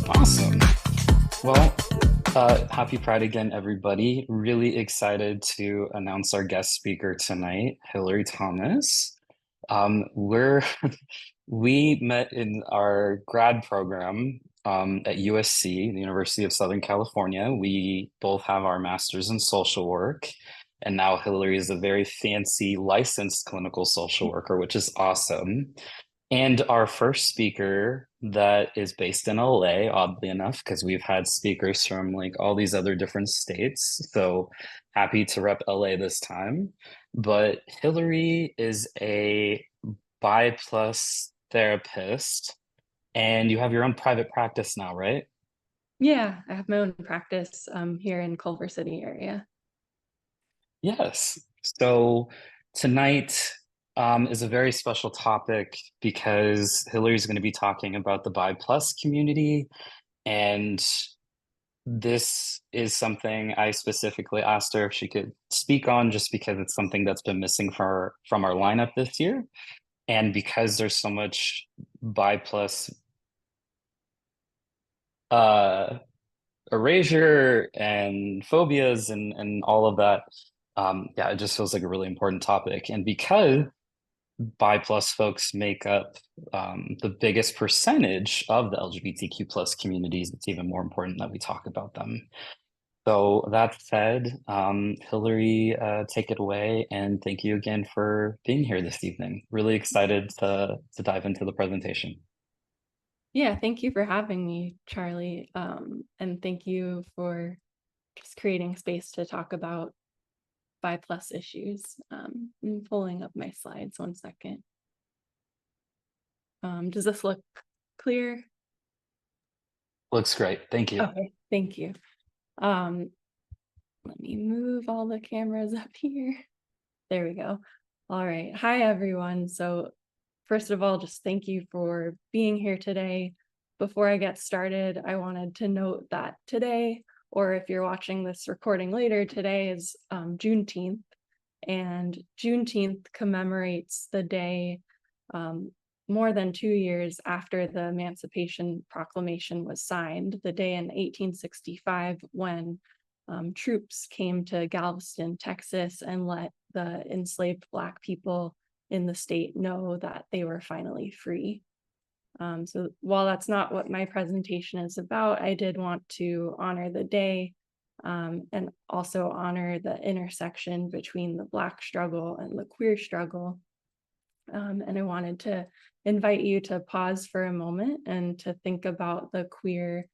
Awesome. Well, happy Pride again, everybody. Really excited to announce our guest speaker tonight, Hillary Thomas. We're we met in our grad program at USC, the University of Southern California. We both have our master's in social work, and now Hillary is a very fancy licensed clinical social worker, which is awesome. And our first speaker that is based in LA, oddly enough, because we've had speakers from like all these other different states. So happy to rep LA this time. But Hillary is a bi plus therapist, and you have your own private practice now, right? Yeah, I have my own practice here in Culver City area. Yes. So tonight is a very special topic because Hillary's going to be talking about the bi plus community. And this is something I specifically asked her if she could speak on just because it's something that's been missing from our lineup this year. And because there's so much bi plus uh, erasure and phobias and all of that, yeah, it just feels like a really important topic. And because bi plus folks make up the biggest percentage of the LGBTQ plus communities, it's even more important that we talk about them. So that said, Hillary, take it away, and thank you again for being here this evening. Really excited to dive into the presentation. Yeah, thank you for having me, Charlie. And thank you for just creating space to talk about bi plus issues. I'm pulling up my slides 1 second. Does this look clear? Looks great. Thank you. Okay, thank you. Let me move all the cameras up here. There we go. All right. Hi, everyone. So first of all, just thank you for being here today. Before I get started, I wanted to note that today, or if you're watching this recording later, today is Juneteenth, and Juneteenth commemorates the day more than 2 years after the Emancipation Proclamation was signed, the day in 1865 when troops came to Galveston, Texas, and let the enslaved Black people in the state know that they were finally free. So while that's not what my presentation is about, I did want to honor the day and also honor the intersection between the Black struggle and the queer struggle. And I wanted to invite you to pause for a moment and to think about the queer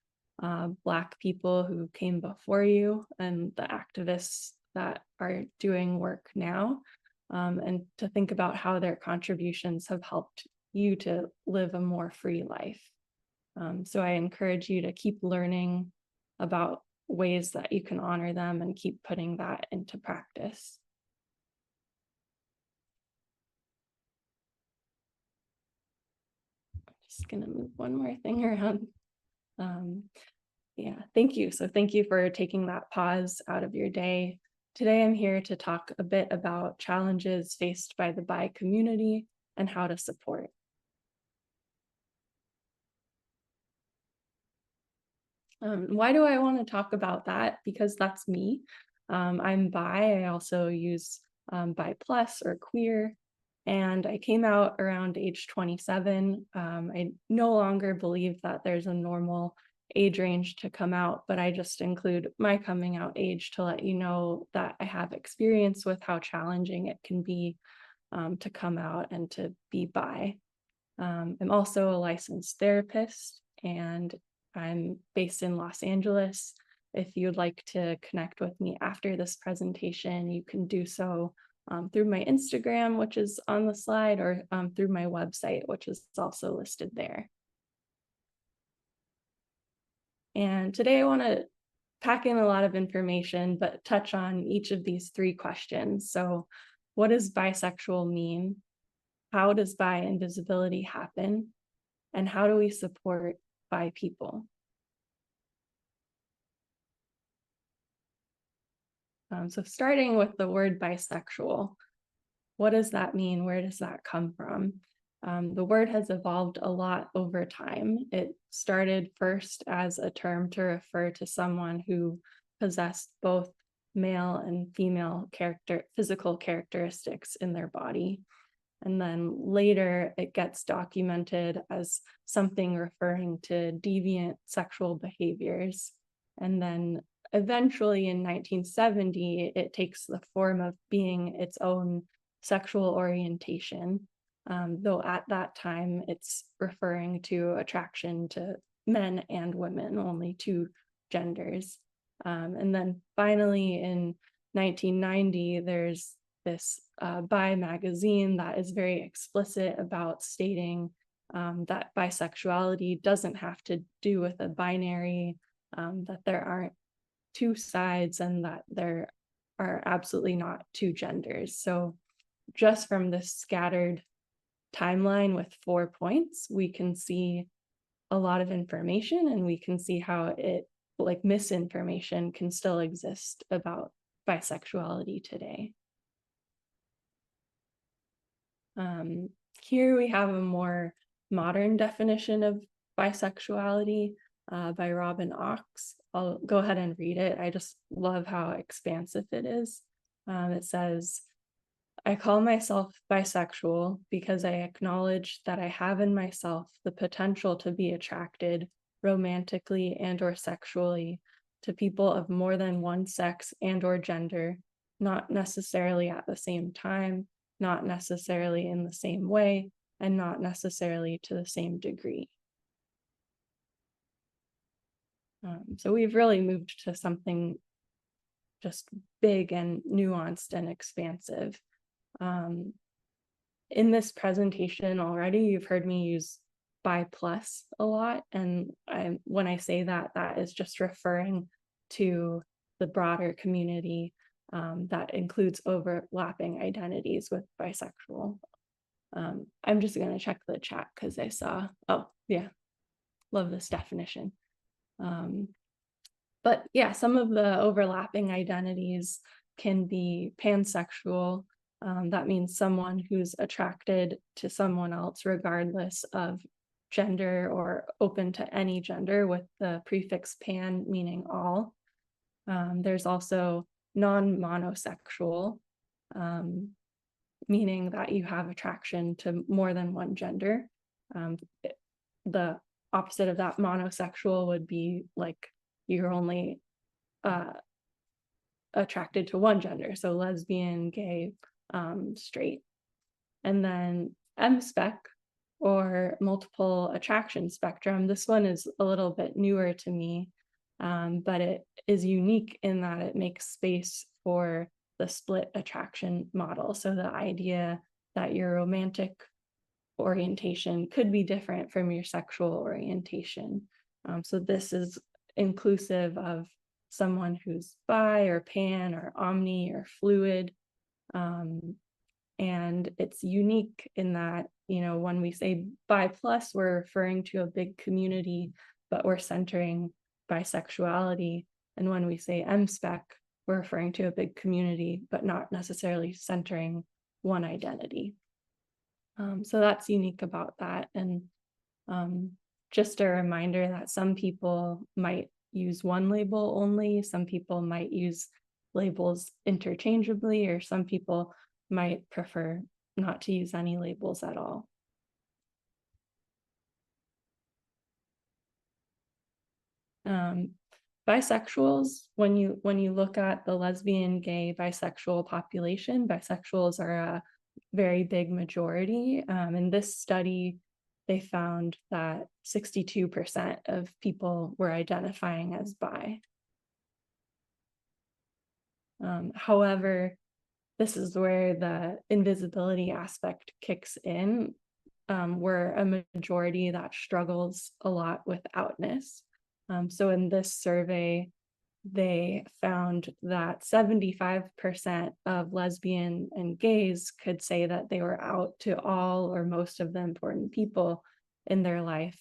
Black people who came before you and the activists that are doing work now, and to think about how their contributions have helped you to live a more free life. So I encourage you to keep learning about ways that you can honor them and keep putting that into practice. Just gonna move one more thing around. Yeah, thank you. So thank you for taking that pause out of your day. Today, I'm here to talk a bit about challenges faced by the bi community and how to support. Why do I want to talk about that? Because that's me. I'm bi. I also use bi plus or queer. And I came out around age 27. I no longer believe that there's a normal age range to come out, but I just include my coming out age to let you know that I have experience with how challenging it can be to come out and to be bi. I'm also a licensed therapist, and I'm based in Los Angeles. If you'd like to connect with me after this presentation, you can do so through my Instagram, which is on the slide, or through my website, which is also listed there. And today I want to pack in a lot of information, but touch on each of these 3 questions. So what does bisexual mean? How does bi invisibility happen? And how do we support bi people? So starting with the word bisexual, what does that mean? Where does that come from? The word has evolved a lot over time. It started first as a term to refer to someone who possessed both male and female physical characteristics in their body. And then later it gets documented as something referring to deviant sexual behaviors. And then eventually in 1970, it takes the form of being its own sexual orientation. Though at that time, it's referring to attraction to men and women, only two genders. And then finally in 1990, there's this Bi magazine that is very explicit about stating that bisexuality doesn't have to do with a binary, that there aren't two sides, and that there are absolutely not two genders. So just from this scattered timeline with 4 points, we can see a lot of information, and we can see how misinformation can still exist about bisexuality today. Here we have a more modern definition of bisexuality by Robin Ox. I'll go ahead and read it. I just love how expansive it is. It says, I call myself bisexual because I acknowledge that I have in myself the potential to be attracted romantically and or sexually to people of more than one sex and or gender, not necessarily at the same time, not necessarily in the same way, and not necessarily to the same degree. So we've really moved to something just big and nuanced and expansive. In this presentation already, you've heard me use bi plus a lot. And when I say that, that is just referring to the broader community that includes overlapping identities with bisexual. I'm just going to check the chat because I saw, oh, yeah, love this definition. But yeah, some of the overlapping identities can be pansexual. That means someone who's attracted to someone else regardless of gender or open to any gender, with the prefix pan meaning all. There's also non-monosexual, meaning that you have attraction to more than one gender. The opposite of that, monosexual, would be like you're only attracted to one gender, so lesbian, gay, straight. And then M-spec, or multiple attraction spectrum. This one is a little bit newer to me, but it is unique in that it makes space for the split attraction model. So the idea that your romantic orientation could be different from your sexual orientation. So this is inclusive of someone who's bi or pan or omni or fluid. And it's unique in that, you know, when we say bi plus, we're referring to a big community, but we're centering bisexuality. And when we say M-spec, we're referring to a big community, but not necessarily centering one identity. So that's unique about that. And just a reminder that some people might use one label only, some people might use labels interchangeably, or some people might prefer not to use any labels at all. Bisexuals, when you look at the lesbian, gay, bisexual population, bisexuals are a very big majority. In this study, they found that 62% of people were identifying as bi. However, this is where the invisibility aspect kicks in. We're a majority that struggles a lot with outness. So in this survey, they found that 75% of lesbian and gays could say that they were out to all or most of the important people in their life,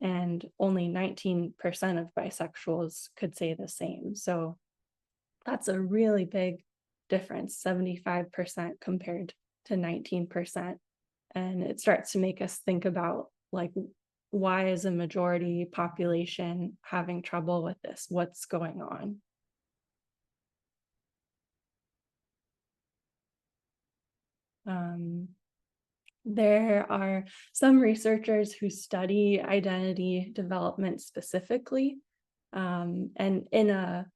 and only 19% of bisexuals could say the same. So That's a really big difference, 75% compared to 19%. And it starts to make us think about, like, why is a majority population having trouble with this? What's going on? There are some researchers who study identity development specifically, and in a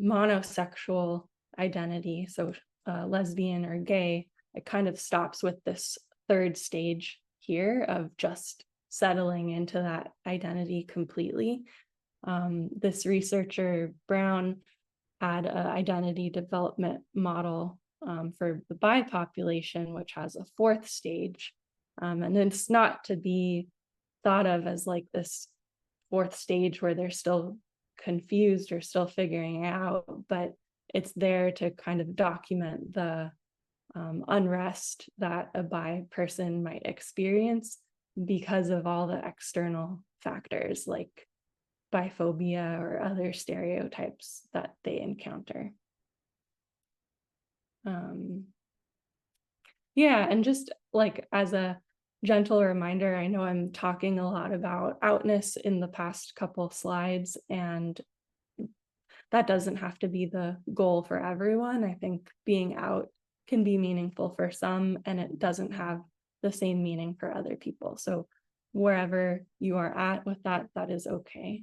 monosexual identity, so lesbian or gay, it kind of stops with this third stage here of just settling into that identity completely. This researcher, Brown, had an identity development model for the bi population, which has a fourth stage. And it's not to be thought of as like this fourth stage where they're still confused or still figuring it out, but it's there to kind of document the unrest that a bi person might experience because of all the external factors like biphobia or other stereotypes that they encounter. Yeah, and just like as a gentle reminder, I know I'm talking a lot about outness in the past couple slides, and that doesn't have to be the goal for everyone. I think being out can be meaningful for some, and it doesn't have the same meaning for other people. So wherever you are at with that, that is okay.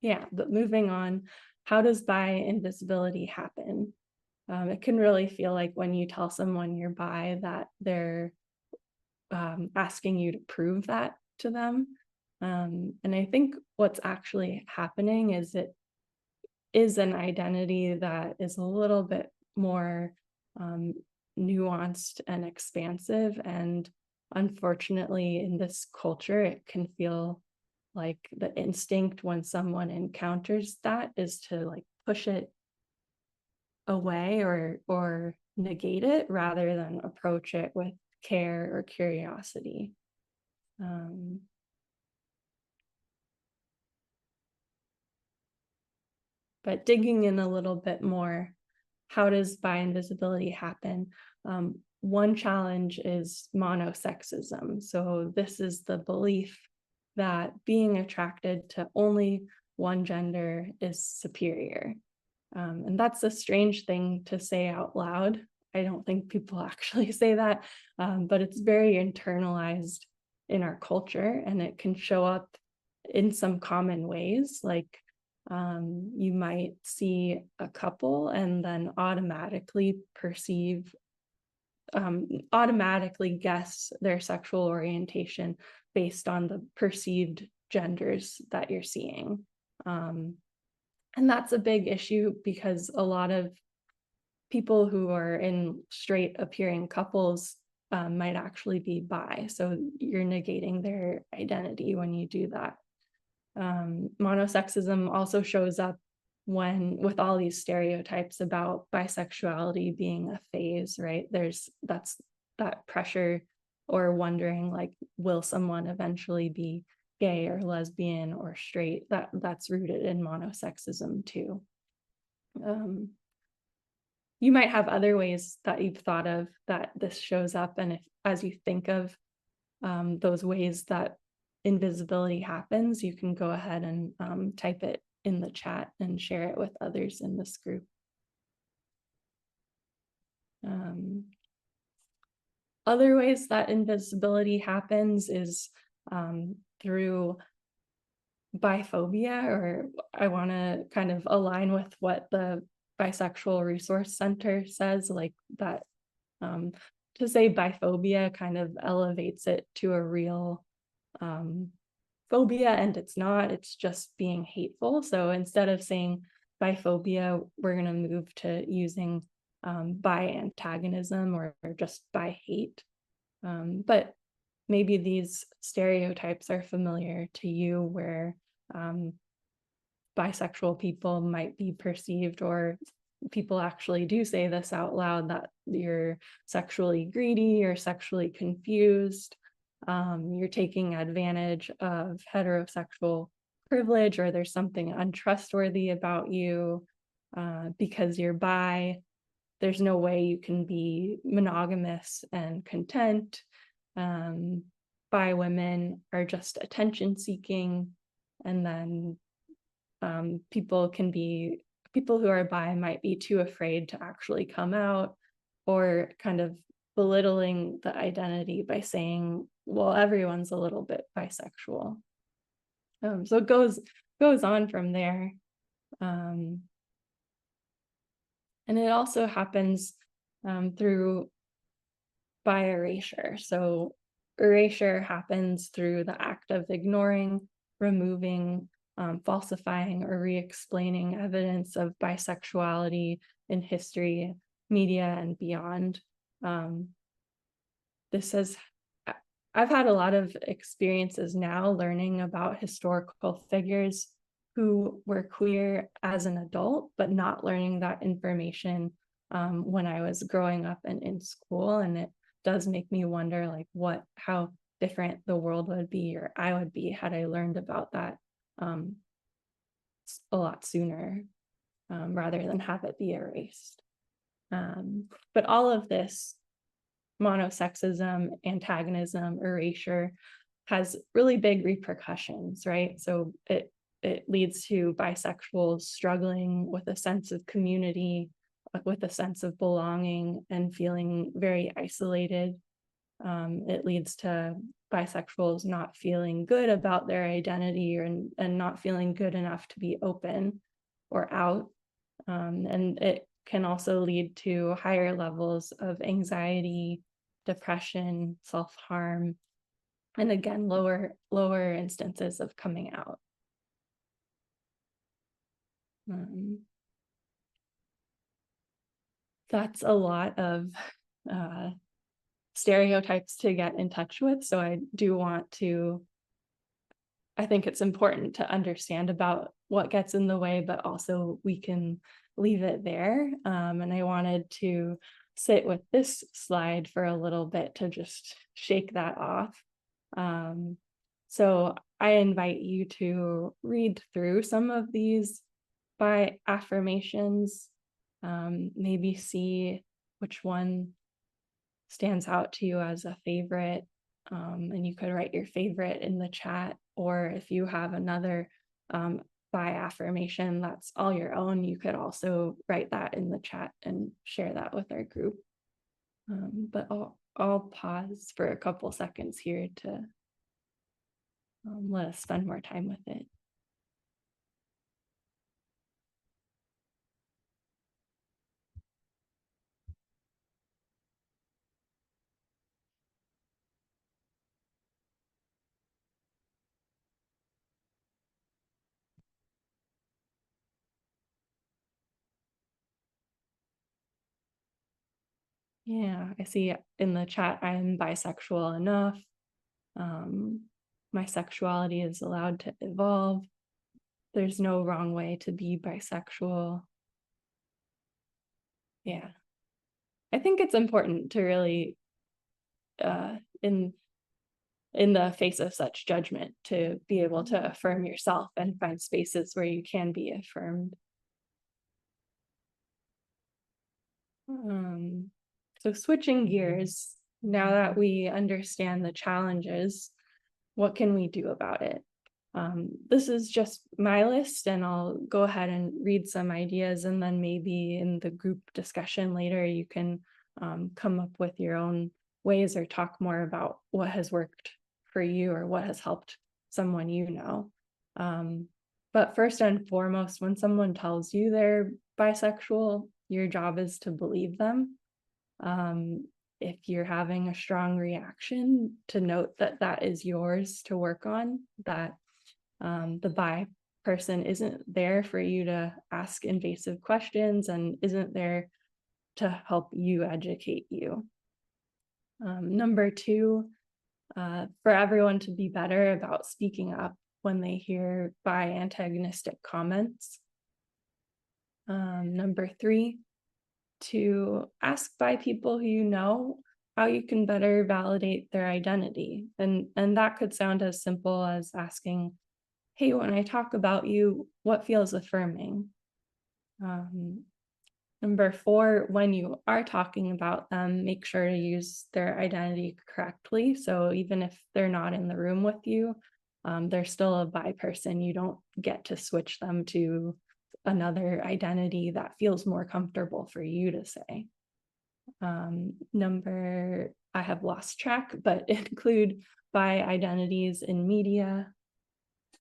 Yeah, but moving on, how does bi invisibility happen? It can really feel like when you tell someone you're bi that they're asking you to prove that to them. And I think what's actually happening is it is an identity that is a little bit more nuanced and expansive. And unfortunately, in this culture, it can feel like the instinct when someone encounters that is to like push it away or negate it rather than approach it with care or curiosity. But digging in a little bit more, how does bi invisibility happen? One challenge is monosexism. So this is the belief that being attracted to only one gender is superior. And that's a strange thing to say out loud. I don't think people actually say that, but it's very internalized in our culture, and it can show up in some common ways. Like you might see a couple and then automatically guess their sexual orientation based on the perceived genders that you're seeing. And that's a big issue because a lot of people who are in straight appearing couples might actually be bi. So you're negating their identity when you do that. Monosexism also shows up when with all these stereotypes about bisexuality being a phase, right? That's that pressure or wondering like, will someone eventually be gay or lesbian or straight? That's rooted in monosexism too. You might have other ways that you've thought of that this shows up, and if as you think of those ways that invisibility happens, you can go ahead and type it in the chat and share it with others in this group. Other ways that invisibility happens is through biphobia, or I want to kind of align with what the Bisexual Resource Center says, like that to say biphobia kind of elevates it to a real phobia, and it's not, it's just being hateful. So instead of saying biphobia, we're going to move to using bi antagonism or just bi hate. But maybe these stereotypes are familiar to you, where bisexual people might be perceived, or people actually do say this out loud, that you're sexually greedy or sexually confused. You're taking advantage of heterosexual privilege or there's something untrustworthy about you because you're bi. There's no way you can be monogamous and content. Bi women are just attention seeking. And then people who are bi might be too afraid to actually come out, or kind of belittling the identity by saying, well, everyone's a little bit bisexual. So it goes on from there. And it also happens through by erasure. So erasure happens through the act of ignoring, removing, falsifying, or re-explaining evidence of bisexuality in history, media, and beyond. I've had a lot of experiences now learning about historical figures who were queer as an adult, but not learning that information when I was growing up and in school. And it does make me wonder, like, how different the world would be, or I would be, had I learned about that a lot sooner, rather than have it be erased. But all of this, monosexism, antagonism, erasure, has really big repercussions, right? So it leads to bisexuals struggling with a sense of community, with a sense of belonging, and feeling very isolated. It leads to bisexuals not feeling good about their identity, and not feeling good enough to be open or out. And it can also lead to higher levels of anxiety, depression, self-harm, and again, lower instances of coming out. That's a lot of stereotypes to get in touch with. So I think it's important to understand about what gets in the way, but also we can leave it there. And I wanted to sit with this slide for a little bit to just shake that off. So I invite you to read through some of these by affirmations, maybe see which one stands out to you as a favorite. And you could write your favorite in the chat, or if you have another by affirmation that's all your own, you could also write that in the chat and share that with our group. But I'll pause for a couple seconds here to let us spend more time with it. Yeah, I see in the chat, I am bisexual enough. My sexuality is allowed to evolve. There's no wrong way to be bisexual. Yeah. I think it's important to really, in the face of such judgment, to be able to affirm yourself and find spaces where you can be affirmed. So switching gears, now that we understand the challenges, what can we do about it? This is just my list, and I'll go ahead and read some ideas, and then maybe in the group discussion later, you can come up with your own ways or talk more about what has worked for you or what has helped someone you know. But first and foremost, when someone tells you they're bisexual, your job is to believe them. If you're having a strong reaction, to note that that is yours to work on, that the bi person isn't there for you to ask invasive questions and isn't there to help you educate you. Number two, for everyone to be better about speaking up when they hear bi antagonistic comments. Number three, to ask bi people who you know how you can better validate their identity. And that could sound as simple as asking, hey, when I talk about you, what feels affirming? Um, Number 4, when you are talking about them, make sure to use their identity correctly. So even if they're not in the room with you, they're still a bi person. You don't get to switch them to another identity that feels more comfortable for you to say. I have lost track, but include bi identities in media.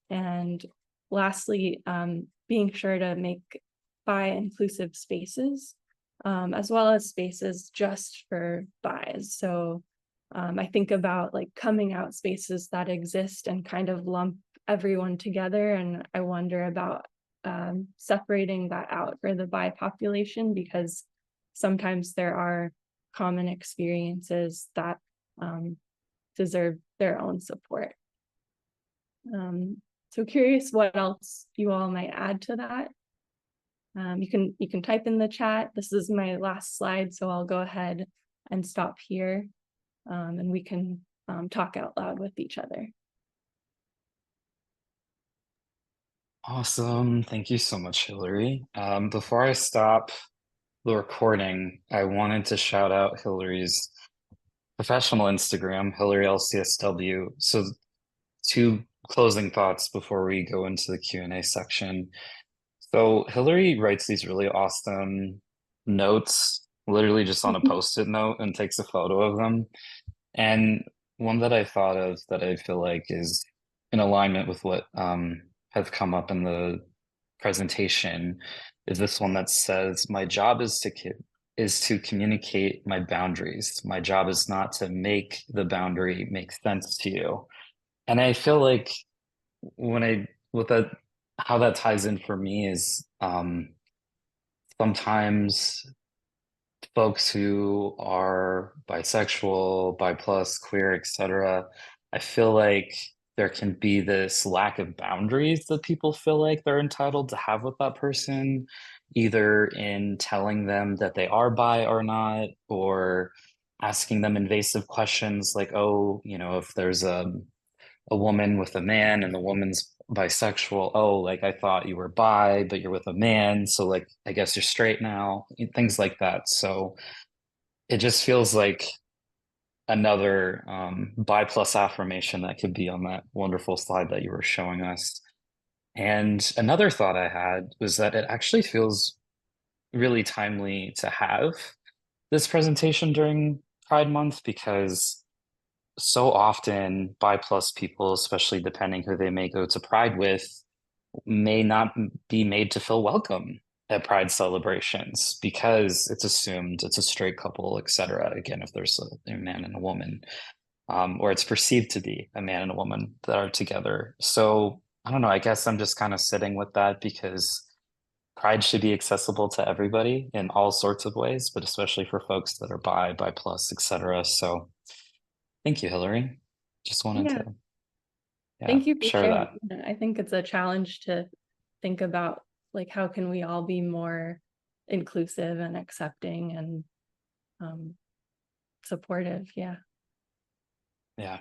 And lastly, being sure to make bi inclusive spaces, as well as spaces just for bis. So I think about like coming out spaces that exist and kind of lump everyone together. And I wonder about separating that out for the bi population, because sometimes there are common experiences that deserve their own support. So curious what else you all might add to that. You can type in the chat. This is my last slide, so I'll go ahead and stop here, and we can talk out loud with each other. Awesome. Thank you so much, Hillary. Before I stop the recording, I wanted to shout out Hillary's professional Instagram, Hillary LCSW. So two closing thoughts before we go into the Q&A section. So Hillary writes these really awesome notes, literally just on a post-it note, and takes a photo of them. And one that I thought of that I feel like is in alignment with what has come up in the presentation is this one that says, "My job is to communicate my boundaries. My job is not to make the boundary make sense to you." And I feel like when I with that how that ties in for me is sometimes folks who are bisexual, bi plus, queer, etc. I feel like there can be this lack of boundaries that people feel like they're entitled to have with that person, either in telling them that they are bi or not, or asking them invasive questions like, oh, if there's a woman with a man and the woman's bisexual, oh, like I thought you were bi, but you're with a man, so like I guess you're straight now, things like that. So it just feels like another bi plus affirmation that could be on that wonderful slide that you were showing us. And another thought I had was that it actually feels really timely to have this presentation during Pride Month because so often bi plus people, especially depending who they may go to Pride with, may not be made to feel welcome at Pride celebrations because it's assumed it's a straight couple, etc. Again, if there's a man and a woman, or it's perceived to be a man and a woman that are together. So I don't know. I guess I'm just kind of sitting with that because Pride should be accessible to everybody in all sorts of ways, but especially for folks that are bi plus, etc. So thank you, Hillary. Just wanted Yeah, to, yeah, thank you for share sharing. that. I think it's a challenge to think about like how can we all be more inclusive and accepting and supportive. Yeah. Yeah.